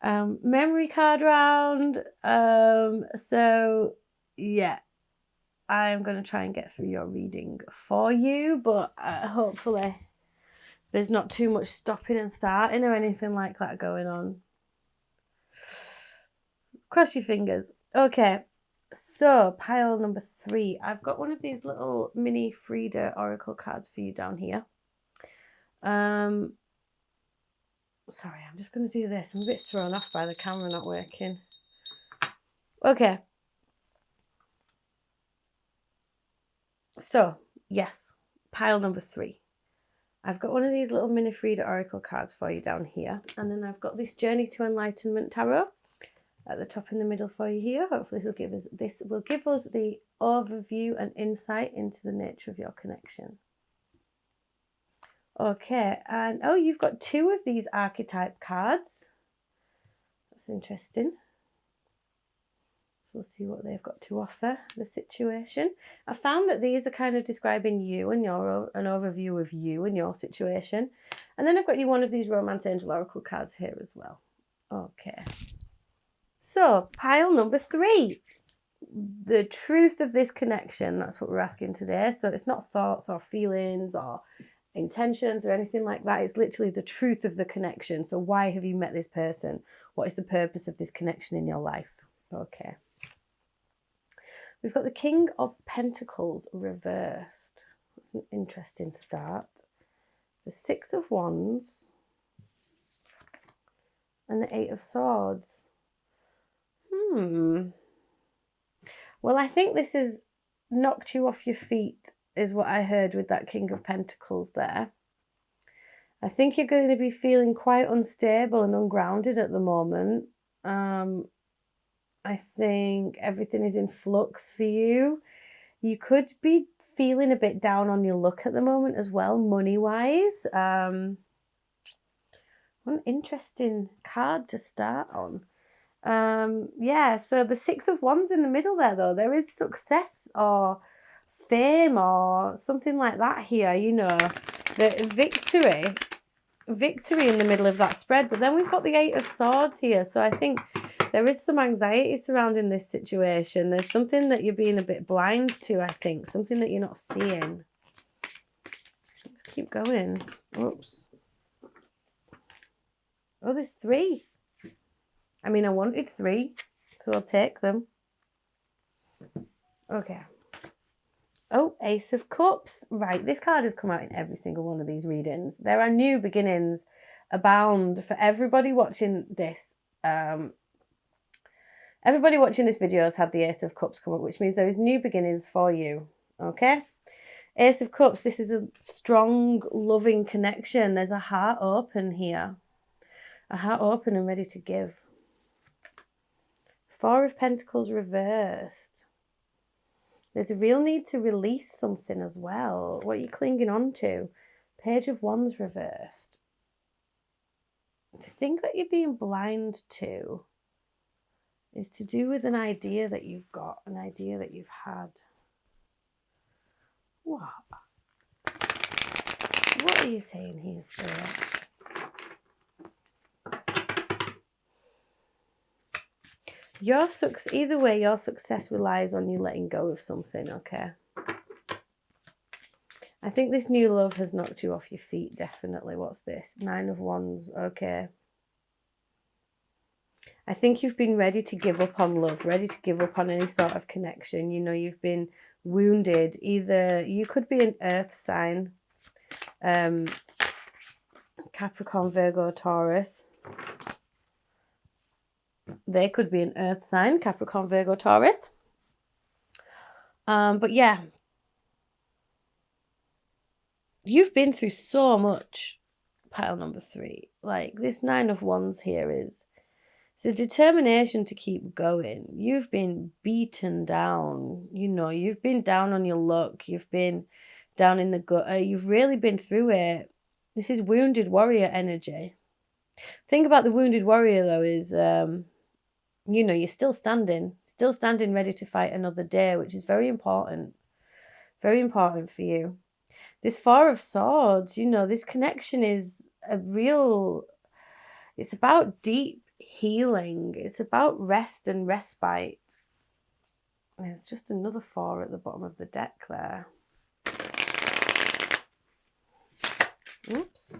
[SPEAKER 1] memory card round. So yeah, I'm going to try and get through your reading for you, but hopefully there's not too much stopping and starting or anything like that going on. Cross your fingers. Okay, so pile number 3. I've got one of these little mini Frida oracle cards for you down here. Sorry, I'm just going to do this. I'm a bit thrown off by the camera not working. Okay. So, yes, pile number 3. I've got one of these little mini Frida oracle cards for you down here. And then I've got this Journey to Enlightenment tarot at the top in the middle for you here. Hopefully this will give us the overview and insight into the nature of your connection. Okay, and oh, you've got 2 of these archetype cards. That's interesting. We'll see what they've got to offer the situation. I found that these are kind of describing you and an overview of you and your situation. And then I've got you one of these Romance Angel Oracle cards here as well. Okay. So, pile number 3. The truth of this connection, that's what we're asking today. So it's not thoughts or feelings or intentions or anything like that. It's literally the truth of the connection. So why have you met this person? What is the purpose of this connection in your life? Okay. We've got the King of Pentacles reversed. That's an interesting start. The 6 of Wands and the 8 of Swords. Well, I think this has knocked you off your feet, is what I heard with that King of Pentacles there. I think you're going to be feeling quite unstable and ungrounded at the moment. I think everything is in flux for you. You could be feeling a bit down on your luck at the moment as well, money-wise. One interesting card to start on. Yeah, so the 6 of Wands in the middle there, though. There is success or fame or something like that here, you know. The victory in the middle of that spread. But then we've got the 8 of Swords here. So I think there is some anxiety surrounding this situation. There's something that you're being a bit blind to, I think. Something that you're not seeing. Let's keep going. Oops. Oh, there's 3. I mean, I wanted 3. so we'll take them. Okay. Oh, Ace of Cups. Right, this card has come out in every single one of these readings. There are new beginnings abound for everybody watching this. Everybody watching this video has had the Ace of Cups come up, which means there is new beginnings for you. Okay? Ace of Cups, this is a strong, loving connection. There's a heart open here. A heart open and ready to give. Four of Pentacles reversed. There's a real need to release something as well. What are you clinging on to? Page of Wands reversed. The thing that you're being blind to is to do with an idea that you've got, an idea that you've had. What? What are you saying here, Spirit? Either way, your success relies on you letting go of something, okay? I think this new love has knocked you off your feet, definitely. What's this? 9 of Wands, okay. I think you've been ready to give up on love, ready to give up on any sort of connection. You know, you've been wounded. Either you could be an earth sign, Capricorn, Virgo, Taurus. They could be an earth sign, Capricorn, Virgo, Taurus. But yeah, you've been through so much, pile number 3. Like, this 9 of Wands here is, it's a determination to keep going. You've been beaten down. You know, you've been down on your luck. You've been down in the gutter. You've really been through it. This is wounded warrior energy. Thing about the wounded warrior, though, is, you know, you're still standing ready to fight another day, which is very important for you. This 4 of Swords, you know, this connection is it's about deep healing. It's about rest and respite. There's just another 4 at the bottom of the deck there. Oops.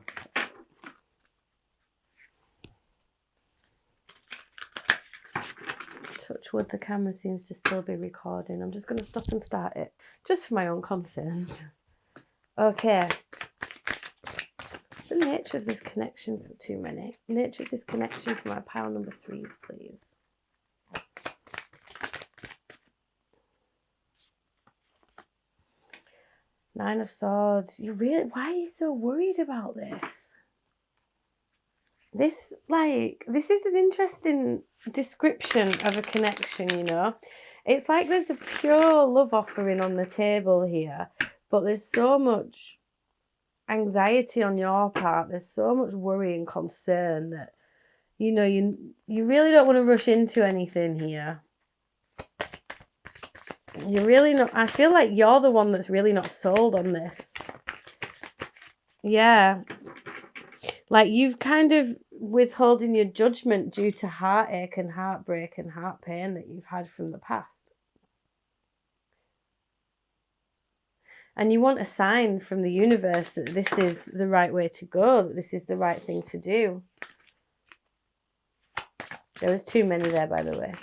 [SPEAKER 1] Touch wood, the camera seems to still be recording. I'm just going to stop and start it, just for my own concerns. Okay. The nature of this connection for too many. Nature of this connection for my pile number 3s, please. Nine of Swords. Why are you so worried about this? This is an interesting description of a connection, you know. It's like there's a pure love offering on the table here, but there's so much anxiety on your part. There's so much worry and concern that, you know, you really don't want to rush into anything here. You're really not, I feel like you're the one that's really not sold on this. Yeah. Like, you've kind of withholding your judgment due to heartache and heartbreak and heart pain that you've had from the past. And you want a sign from the universe that this is the right way to go, that this is the right thing to do. There was too many there, by the way.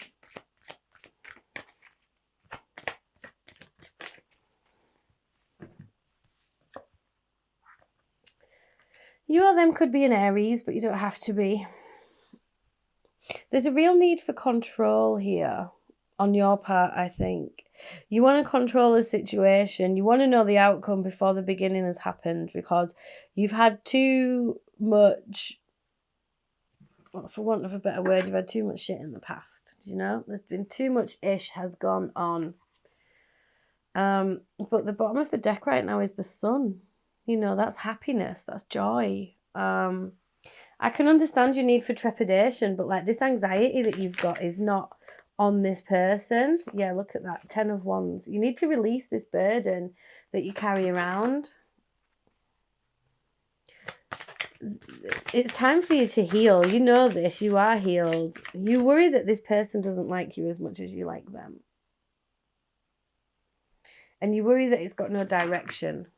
[SPEAKER 1] You or them could be an Aries, but you don't have to be. There's a real need for control here on your part, I think. You want to control the situation. You want to know the outcome before the beginning has happened, because you've had too much, well, for want of a better word, you've had too much shit in the past. Do you know? There's been too much ish has gone on. But the bottom of the deck right now is the Sun. You know, that's happiness, that's joy. I can understand your need for trepidation, but like, this anxiety that you've got is not on this person. Yeah, look at that, 10 of Wands. You need to release this burden that you carry around. It's time for you to heal. You know this, you are healed. You worry that this person doesn't like you as much as you like them. And you worry that it's got no direction.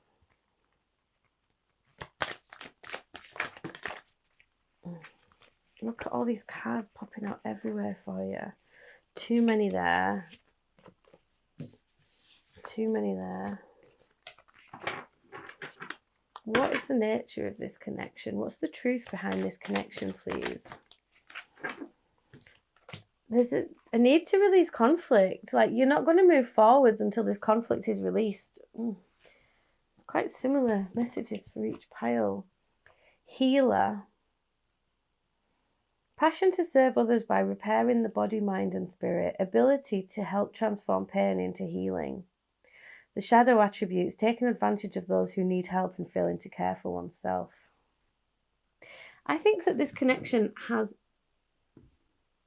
[SPEAKER 1] Look at all these cards popping out everywhere for you. Too many there. Too many there. What is the nature of this connection? What's the truth behind this connection, please? There's a need to release conflict. Like, you're not going to move forwards until this conflict is released. Quite similar messages for each pile. Healer. Passion to serve others by repairing the body, mind and spirit. Ability to help transform pain into healing. The shadow attributes, taking advantage of those who need help and failing to care for oneself. I think that this connection has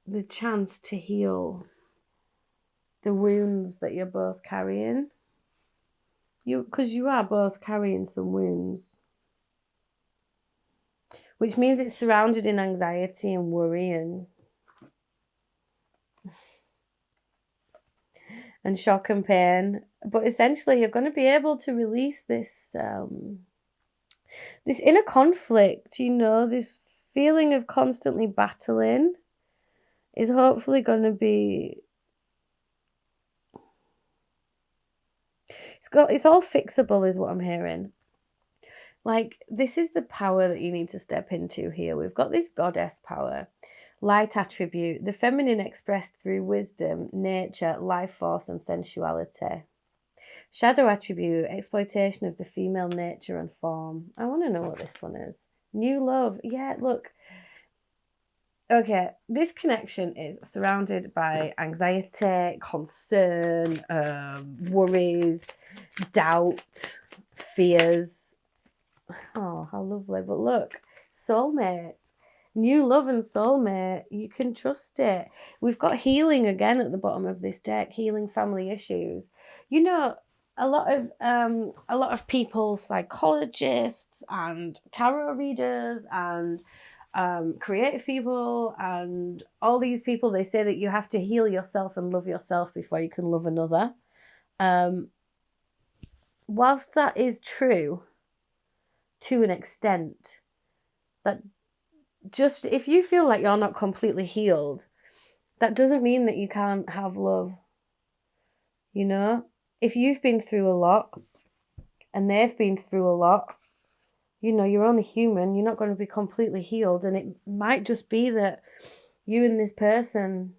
[SPEAKER 1] the chance to heal the wounds that you're both carrying. Because you are both carrying some wounds. Which means it's surrounded in anxiety and worry and shock and pain. But essentially, you're going to be able to release this this inner conflict, this feeling of constantly battling is hopefully going to be... It's all fixable is what I'm hearing. Like, this is the power that you need to step into here. We've got this goddess power, light attribute, the feminine expressed through wisdom, nature, life force and sensuality. Shadow attribute, exploitation of the female nature and form. I want to know what this one is. New love. Yeah, look. Okay, this connection is surrounded by anxiety, concern, worries, doubt, fears. Oh, how lovely. But look, soulmate. New love and soulmate. You can trust it. We've got healing again at the bottom of this deck. Healing family issues. A lot of people, psychologists and tarot readers and creative people and all these people, they say that you have to heal yourself and love yourself before you can love another. Whilst that is true to an extent, that just if you feel like you're not completely healed, that doesn't mean that you can't have love. If you've been through a lot and they've been through a lot, you're only human. You're not going to be completely healed. And it might just be that you and this person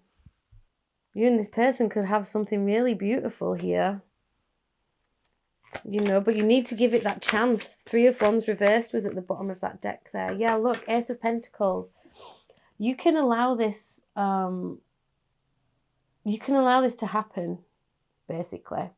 [SPEAKER 1] could have something really beautiful here. But you need to give it that chance. 3 of Wands reversed was at the bottom of that deck there. Yeah, look, Ace of Pentacles. You can allow this, to happen, basically.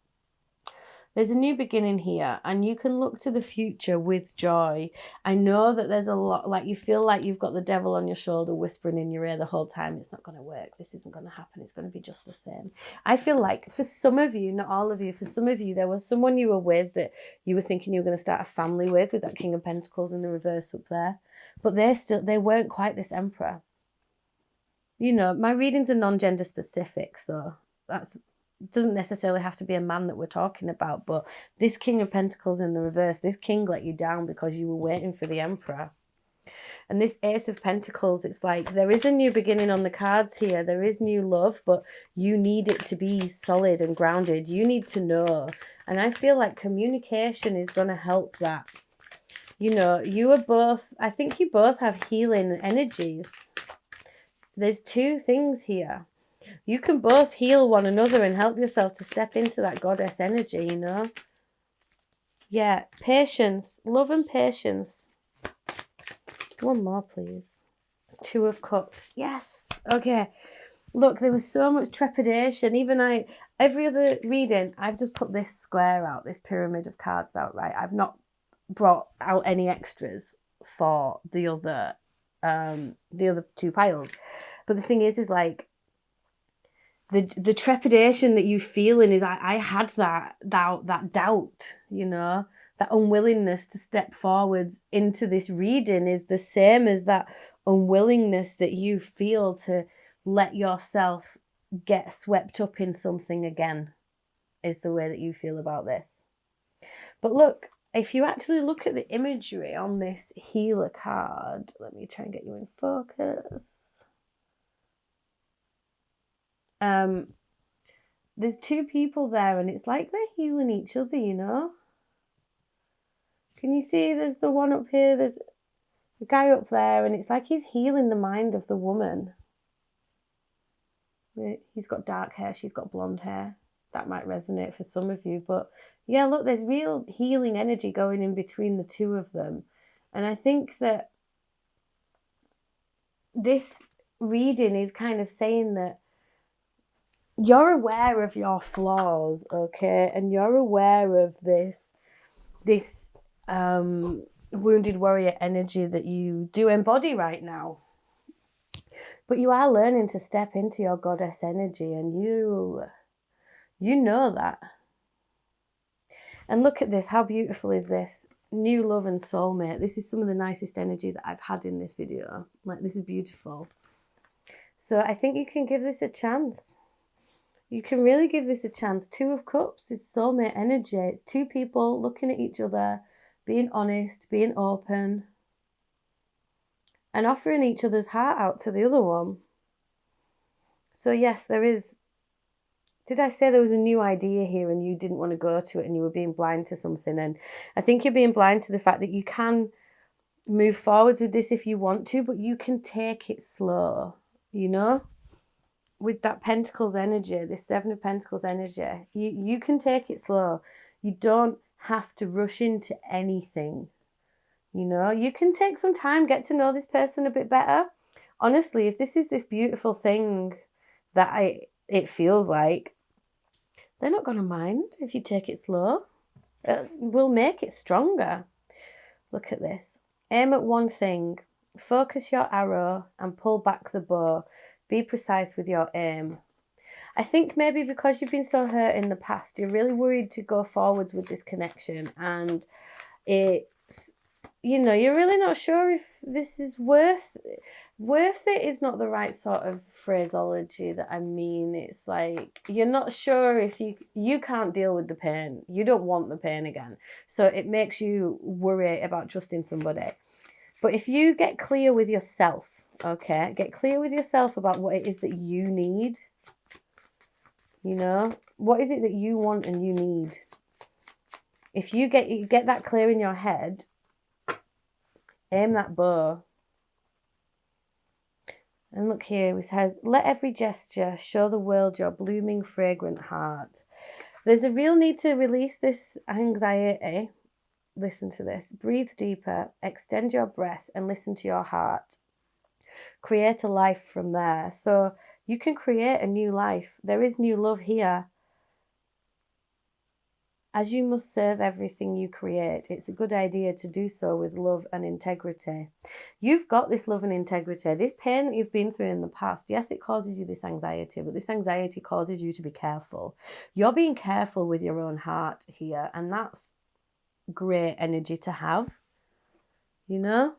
[SPEAKER 1] There's a new beginning here, and you can look to the future with joy. I know that there's a lot, like you feel like you've got the devil on your shoulder whispering in your ear the whole time. It's not going to work. This isn't going to happen. It's going to be just the same. I feel like for some of you, not all of you, for some of you, there was someone you were with that you were thinking you were going to start a family with that King of Pentacles in the reverse up there. But they weren't quite this Emperor. My readings are non-gender specific, so that's... doesn't necessarily have to be a man that we're talking about, but this King of Pentacles in the reverse, this king let you down because you were waiting for the Emperor. And this Ace of Pentacles, it's like there is a new beginning on the cards here. There is new love, but you need it to be solid and grounded. You need to know. And I feel like communication is going to help that. You are both, I think you both have healing energies. There's 2 things here. You can both heal one another and help yourself to step into that goddess energy, Yeah, patience. Love and patience. One more, please. 2 of Cups. Yes. Okay. Look, there was so much trepidation. Every other reading, I've just put this square out, this pyramid of cards out, right? I've not brought out any extras for the other 2 piles. But the thing is like, the trepidation that you feeling is I had that doubt, that unwillingness to step forwards into this reading is the same as that unwillingness that you feel to let yourself get swept up in something again, is the way that you feel about this. But look, if you actually look at the imagery on this healer card, let me try and get you in focus. There's two people there, and it's like they're healing each other, you know? Can you see there's the one up here, there's the guy up there, and it's like he's healing the mind of the woman. He's got dark hair, she's got blonde hair. That might resonate for some of you, but yeah, look, there's real healing energy going in between the two of them. And I think that this reading is kind of saying that you're aware of your flaws, okay? And you're aware of this wounded warrior energy that you do embody right now. But you are learning to step into your goddess energy, and you know that. And look at this. How beautiful is this? New love and soulmate. This is some of the nicest energy that I've had in this video. Like, this is beautiful. So I think you can give this a chance. You can really give this a chance. Two of Cups is soulmate energy. It's two people looking at each other, being honest, being open, and offering each other's heart out to the other one. So yes, there is. Did I say there was a new idea here and you didn't want to go to it and you were being blind to something? And I think you're being blind to the fact that you can move forwards with this if you want to, but you can take it slow, you know? With that Pentacles energy, this Seven of Pentacles energy, you can take it slow. You don't have to rush into anything, you know? You can take some time, get to know this person a bit better. Honestly, if this is this beautiful thing that it feels like, they're not going to mind if you take it slow. It will make it stronger. Look at this. Aim at one thing. Focus your arrow and pull back the bow. Be precise with your aim. I think maybe because you've been so hurt in the past, you're really worried to go forwards with this connection. And it's, you know, you're really not sure if this is worth it is not the right sort of phraseology that I mean. It's like you're not sure if you can't deal with the pain. You don't want the pain again. So it makes you worry about trusting somebody. But if you get clear with yourself, okay, get clear with yourself about what it is that you need. You know, what is it that you want and you need? If you get that clear in your head, aim that bow. And look here, it says, let every gesture show the world your blooming, fragrant heart. There's a real need to release this anxiety. Listen to this. Breathe deeper, extend your breath, and listen to your heart. Create a life from there. So you can create a new life. There is new love here. As you must serve everything you create, it's a good idea to do so with love and integrity. You've got this love and integrity. This pain that you've been through in the past, yes, it causes you this anxiety, but this anxiety causes you to be careful. You're being careful with your own heart here, and that's great energy to have, you know?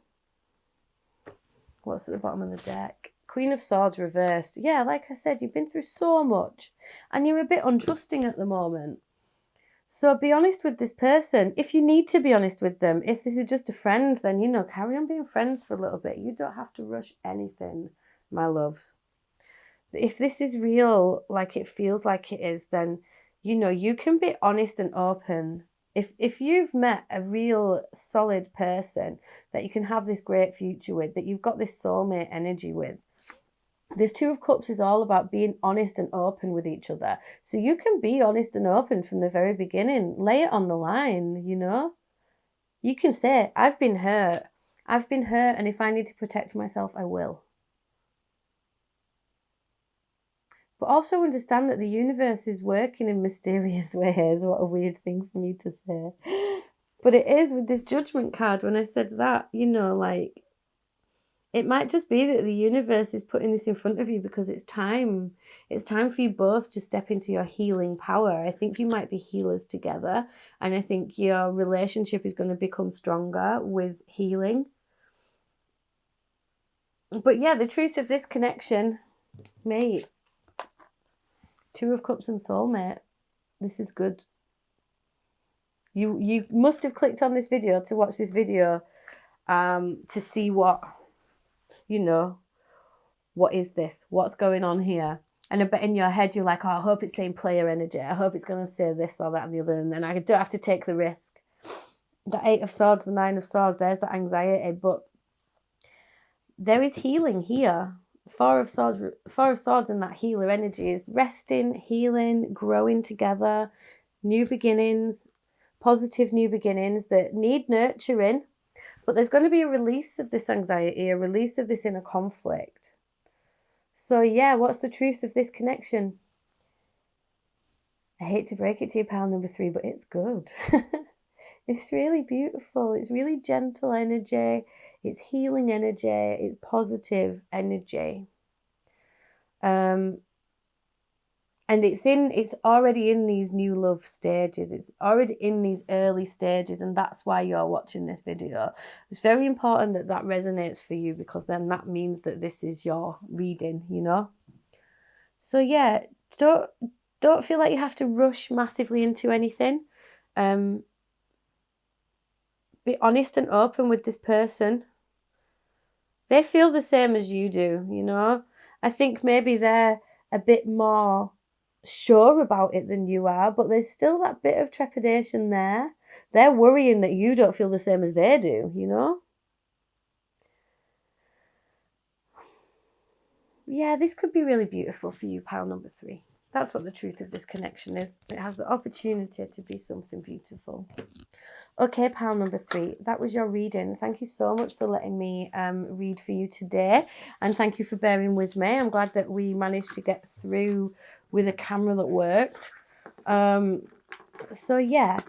[SPEAKER 1] What's at the bottom of the deck? Queen of Swords reversed. Yeah, like I said, you've been through so much, and you're a bit untrusting at the moment. So be honest with this person. If you need to be honest with them, if this is just a friend, then, you know, carry on being friends for a little bit. You don't have to rush anything, my loves. If this is real, like it feels like it is, then, you know, you can be honest and open. If you've met a real solid person that you can have this great future with, that you've got this soulmate energy with, this Two of Cups is all about being honest and open with each other. So you can be honest and open from the very beginning. Lay it on the line, you know. You can say, I've been hurt. I've been hurt, and if I need to protect myself, I will. But also understand that the universe is working in mysterious ways. What a weird thing for me to say. But it is with this Judgment card. When I said that, you know, like, it might just be that the universe is putting this in front of you because it's time. It's time for you both to step into your healing power. I think you might be healers together, and I think your relationship is going to become stronger with healing. But yeah, the truth of this connection, mate, Two of Cups and soulmate, this is good. You must have clicked on this video to watch this video to see what, you know, what is this? What's going on here? And I bet in your head you're like, oh, I hope it's saying player energy. I hope it's going to say this or that and the other. And then I don't have to take the risk. The 8 of Swords, the 9 of Swords, there's the anxiety. But there is healing here. 4 of Swords and that healer energy is resting, healing, growing together, new beginnings, positive new beginnings that need nurturing. But there's going to be a release of this anxiety, a release of this inner conflict. So yeah, what's the truth of this connection? I hate to break it to you, pile number 3, but it's good. It's really beautiful. It's really gentle energy. It's healing energy. It's positive energy. And it's already in these new love stages. It's already in these early stages, and that's why you're watching this video. It's very important that that resonates for you, because then that means that this is your reading, you know? So yeah, don't feel like you have to rush massively into anything. Be honest and open with this person. They feel the same as you do, you know? I think maybe they're a bit more sure about it than you are, but there's still that bit of trepidation there. They're worrying that you don't feel the same as they do, you know? Yeah, this could be really beautiful for you, pile number 3. That's what the truth of this connection is. It has the opportunity to be something beautiful. Okay, pile number 3, that was your reading. Thank you so much for letting me read for you today. And thank you for bearing with me. I'm glad that we managed to get through with a camera that worked. So yeah,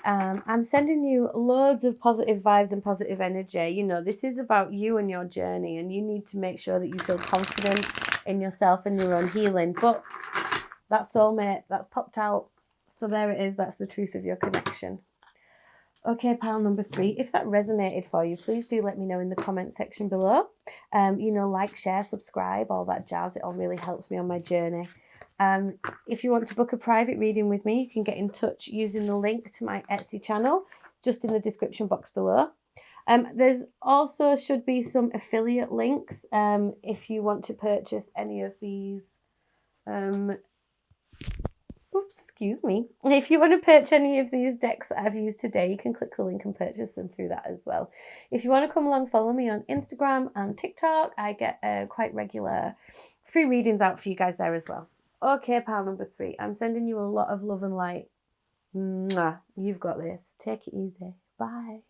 [SPEAKER 1] I'm sending you loads of positive vibes and positive energy. You know, this is about you and your journey, and you need to make sure that you feel confident in yourself and your own healing. But that soulmate, that's popped out. So there it is. That's the truth of your connection. Okay, pile number 3, if that resonated for you, please do let me know in the comment section below. You know, like, share, subscribe, all that jazz. It all really helps me on my journey. If you want to book a private reading with me, you can get in touch using the link to my Etsy channel just in the description box below. There's also should be some affiliate links if you want to purchase any of these. Excuse me. If you want to purchase any of these decks that I've used today, you can click the link and purchase them through that as well. If you want to come along, follow me on Instagram and TikTok. I get quite regular free readings out for you guys there as well. Okay, pile number 3. I'm sending you a lot of love and light. Mwah. You've got this. Take it easy. Bye.